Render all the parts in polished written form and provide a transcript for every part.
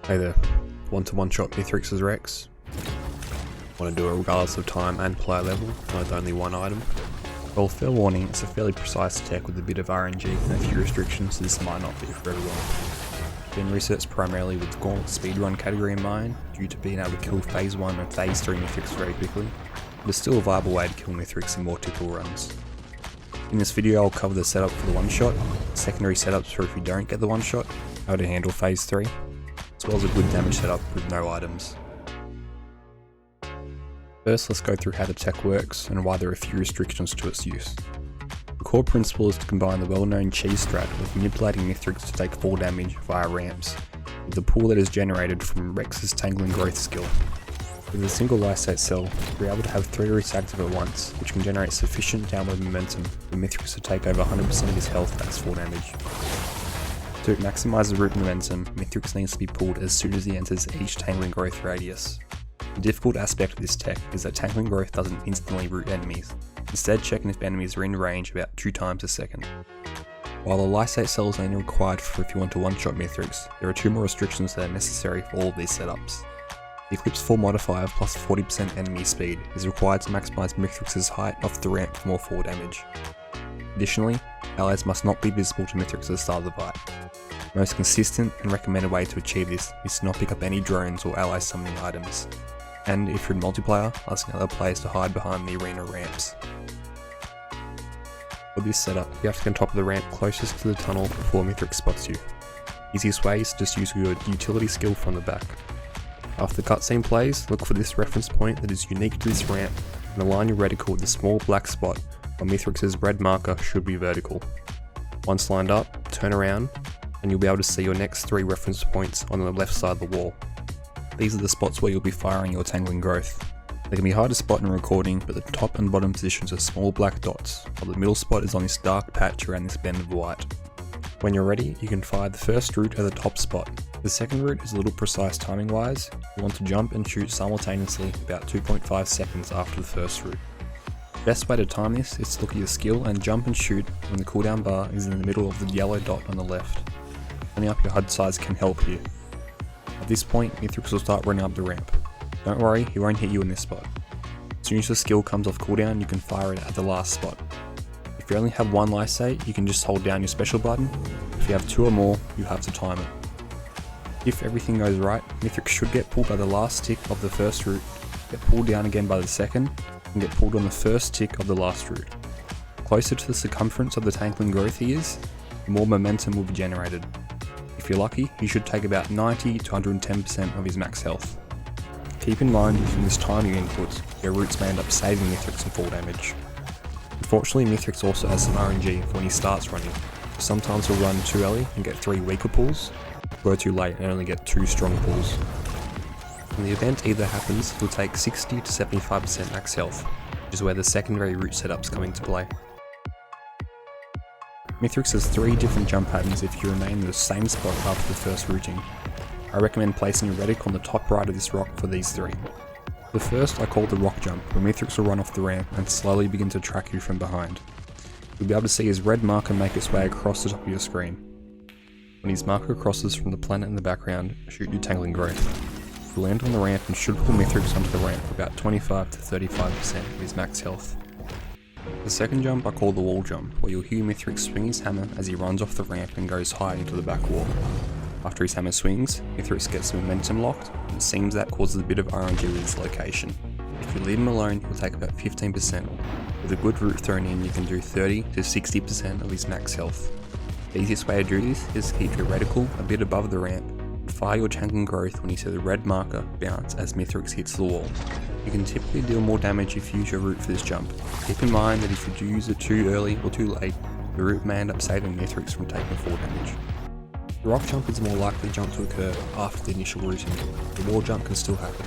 Hey there, want to one-shot Mithrix as Rex? Want to do it regardless of time and player level, with only one item? Well, fair warning, it's a fairly precise tech with a bit of RNG and a few restrictions, so this might not be for everyone. Been researched primarily with the Gauntlet speedrun category in mind, due to being able to kill Phase 1 and Phase 3 Mithrix very quickly, but it's still a viable way to kill Mithrix in more typical runs. In this video I'll cover the setup for the one-shot, secondary setups for if you don't get the one-shot, how to handle Phase 3, as well as a good damage setup with no items. First, let's go through how the tech works and why there are a few restrictions to its use. The core principle is to combine the well-known cheese strat with manipulating Mithrix to take fall damage via ramps, with the pool that is generated from Rex's Tangling Growth skill. With a single Lysate cell, we're able to have 3 roots active at once, which can generate sufficient downward momentum for Mithrix to take over 100% of his health as fall damage. To maximise the root momentum, Mithrix needs to be pulled as soon as he enters each Tangling Growth radius. The difficult aspect of this tech is that Tangling Growth doesn't instantly root enemies, instead checking if enemies are in range about 2 times a second. While the Lysate cell is only required for if you want to one-shot Mithrix, there are 2 more restrictions that are necessary for all of these setups. The Eclipse fall modifier of plus 40% enemy speed is required to maximise Mithrix's height off the ramp for more fall damage. Additionally, allies must not be visible to Mithrix at the start of the fight. The most consistent and recommended way to achieve this is to not pick up any drones or ally summoning items, and if you're in multiplayer, asking other players to hide behind the arena ramps. For this setup, you have to get on top of the ramp closest to the tunnel before Mithrix spots you. Easiest way is to just use your utility skill from the back. After the cutscene plays, look for this reference point that is unique to this ramp and align your reticle with the small black spot while Mithrix's red marker should be vertical. Once lined up, turn around and you'll be able to see your next 3 reference points on the left side of the wall. These are the spots where you'll be firing your Tangling Growth. They can be hard to spot in recording, but the top and bottom positions are small black dots, while the middle spot is on this dark patch around this bend of white. When you're ready, you can fire the first root at the top spot. The second root is a little precise timing wise. You want to jump and shoot simultaneously about 2.5 seconds after the first root. The best way to time this is to look at your skill and jump and shoot when the cooldown bar is in the middle of the yellow dot on the left. Turning up your HUD size can help here. At this point, Mithrix will start running up the ramp. Don't worry, he won't hit you in this spot. As soon as the skill comes off cooldown, you can fire it at the last spot. If you only have 1 Lysate, you can just hold down your special button. If you have 2 or more, you have to time it. If everything goes right, Mithrix should get pulled by the last tick of the first root, get pulled down again by the second, and get pulled on the first tick of the last root. The closer to the circumference of the Tangling Growth he is, the more momentum will be generated. If you're lucky, he should take about 90 to 110% of his max health. Keep in mind if you miss timing inputs, your roots may end up saving Mithrix some fall damage. Unfortunately, Mithrix also has some RNG for when he starts running, so sometimes he'll run too early and get 3 weaker pulls, or too late and only get 2 strong pulls. When the event either happens, he'll take 60 to 75% max health, which is where the secondary root setups come into play. Mithrix has 3 different jump patterns if you remain in the same spot after the first rooting. I recommend placing a reticle on the top right of this rock for these 3. The first I call the rock jump, where Mithrix will run off the ramp and slowly begin to track you from behind. You'll be able to see his red marker make its way across the top of your screen. When his marker crosses from the planet in the background, shoot your Tangling Growth. You'll land on the ramp and should pull Mithrix onto the ramp for about 25 to 35% of his max health. The second jump I call the wall jump, where you'll hear Mithrix swing his hammer as he runs off the ramp and goes high into the back wall. After his hammer swings, Mithrix gets momentum locked, and it seems that causes a bit of RNG with his location. If you leave him alone, he'll take about 15%. With a good root thrown in, you can do 30 to 60% of his max health. The easiest way to do this is to keep your reticle a bit above the ramp, and fire your Tangling Growth when you see the red marker bounce as Mithrix hits the wall. You can typically deal more damage if you use your root for this jump. Keep in mind that if you do use it too early or too late, the root may end up saving Mithrix from taking fall damage. The rock jump is a more likely jump to occur after the initial rooting. The wall jump can still happen.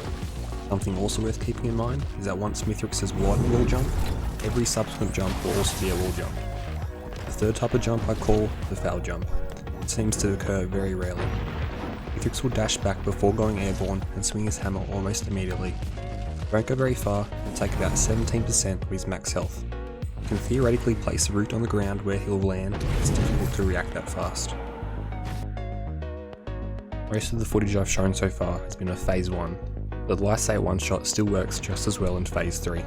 Something also worth keeping in mind is that once Mithrix has widened the wall jump, every subsequent jump will also be a wall jump. The third type of jump I call the foul jump. It seems to occur very rarely. Mithrix will dash back before going airborne and swing his hammer almost immediately. It won't go very far and take about 17% of his max health. You can theoretically place a root on the ground where he'll land, but it's difficult to react that fast. Most of the footage I've shown so far has been of Phase 1, but the Lysate One-Shot still works just as well in Phase 3.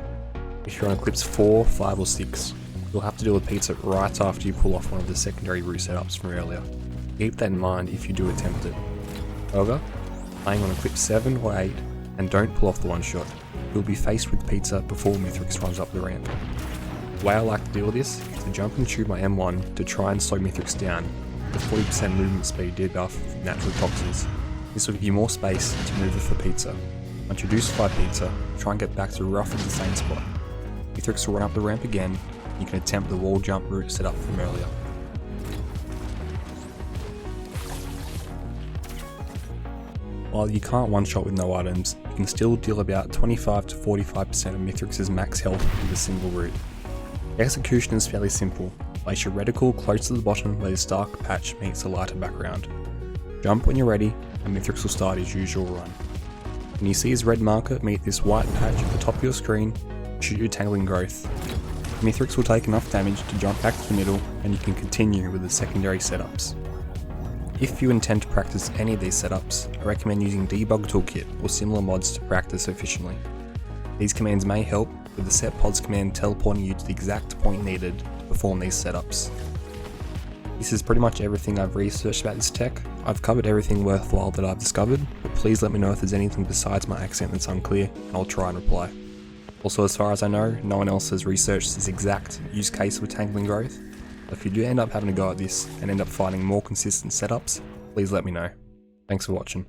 If you're on Eclipse 4, 5 or 6, you'll have to deal with pizza right after you pull off one of the secondary route setups from earlier. Keep that in mind if you do attempt it. However, playing on Eclipse 7 or 8 and don't pull off the One-Shot, you'll be faced with pizza before Mithrix runs up the ramp. The way I like to deal with this is to jump and tube my M1 to try and slow Mithrix down with 40% movement speed debuff from natural toxins. This will give you more space to maneuver for pizza. Once you do survive pizza, try and get back to roughly the same spot. Mithrix will run up the ramp again, and you can attempt the wall jump route set up from earlier. While you can't one-shot with no items, you can still deal about 25 to 45% of Mithrix's max health with a single route. The execution is fairly simple. Place your reticle close to the bottom where this dark patch meets the lighter background. Jump when you're ready, and Mithrix will start his usual run. When you see his red marker meet this white patch at the top of your screen, shoot your Tangling Growth. Mithrix will take enough damage to jump back to the middle, and you can continue with the secondary setups. If you intend to practice any of these setups, I recommend using Debug Toolkit or similar mods to practice efficiently. These commands may help, with the set pods command teleporting you to the exact point needed to perform these setups. This is pretty much everything I've researched about this tech. I've covered everything worthwhile that I've discovered, but please let me know if there's anything besides my accent that's unclear, and I'll try and reply. Also, as far as I know, no one else has researched this exact use case with Tangling Growth. If you do end up having a go at this and end up finding more consistent setups, please let me know. Thanks for watching.